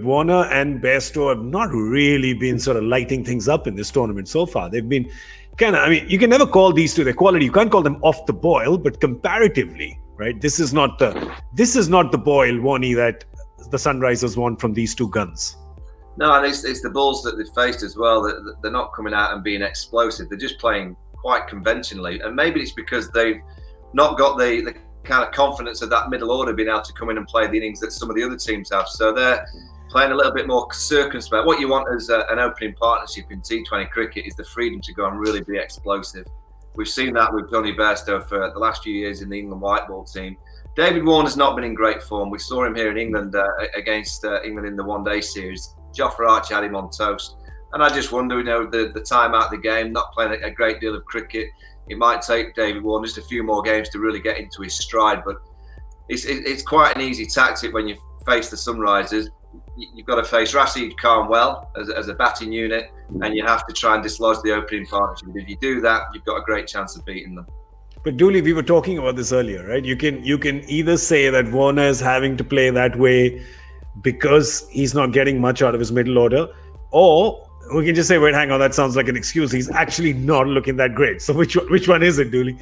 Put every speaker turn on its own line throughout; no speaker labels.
Warner and Bairstow have not really been sort of lighting things up in this tournament so far. They've been you can never call these two their quality. You can't call them off the boil, but comparatively, right? This is not the boil, Warnie, that the Sunrisers want from these two guns.
No, and it's the Bulls that they've faced as well. They're not coming out and being explosive. They're just playing quite conventionally. And maybe it's because they've not got the kind of confidence of that middle order being able to come in and play the innings that some of the other teams have. So they're playing a little bit more circumspect. What you want as an opening partnership in T20 cricket is the freedom to go and really be explosive. We've seen that with Jonny Bairstow for the last few years in the England white ball team. David Warner's not been in great form. We saw him here in England against England in the one-day series. Jofra Archer had him on toast. And I just wonder, the time out of the game, not playing a great deal of cricket, it might take David Warner just a few more games to really get into his stride. But it's quite an easy tactic when you face the Sunrisers. You've got to face Rashid Khan well as a batting unit, and you have to try and dislodge the opening partnership. If you do that, you've got a great chance of beating them.
But Dooley, we were talking about this earlier, right? You can either say that Warner is having to play that way because he's not getting much out of his middle order, or we can just say, wait, hang on, that sounds like an excuse. He's actually not looking that great. So which one is it, Dooley?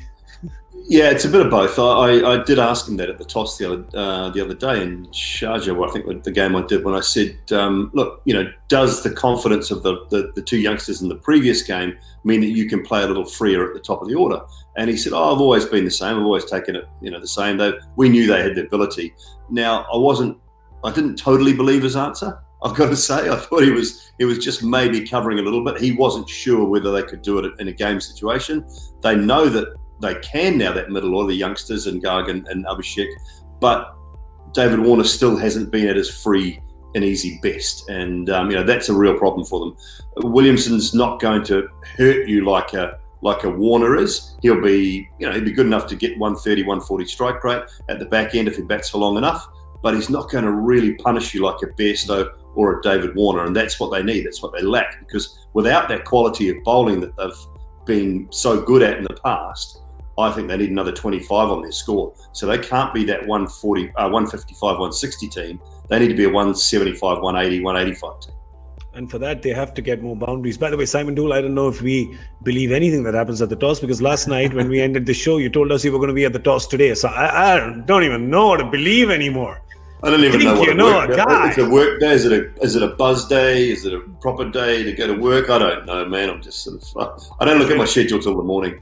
Yeah, it's a bit of both. I did ask him that at the toss the other day in Sharjah, where I think the game I did, when I said, look, does the confidence of the two youngsters in the previous game mean that you can play a little freer at the top of the order? And he said, I've always been the same. I've always taken it, the same. We knew they had the ability. Now, I didn't totally believe his answer. I've got to say, I thought he was just maybe covering a little bit. He wasn't sure whether they could do it in a game situation. They know that they can now, that middle order, the youngsters and Garg and Abhishek, but David Warner still hasn't been at his free and easy best, and that's a real problem for them. Williamson's not going to hurt you like a Warner is. He'll be good enough to get 130, 140 strike rate at the back end if he bats for long enough, but he's not going to really punish you like a Bairstow or a David Warner, and that's what they need. That's what they lack, because without that quality of bowling that they've been so good at in the past, I think they need another 25 on their score. So they can't be that 155, 160 team. They need to be a 175, 180, 185 team.
And for that, they have to get more boundaries. By the way, Simon Doull, I don't know if we believe anything that happens at the toss, because last night when we ended the show, you told us you were going to be at the toss today. So I don't even know what to believe anymore.
I don't even know what
a guy.
Is it a work day? Is it a buzz day? Is it a proper day to go to work? I don't know, man. I'm just I don't look at my schedule till the morning.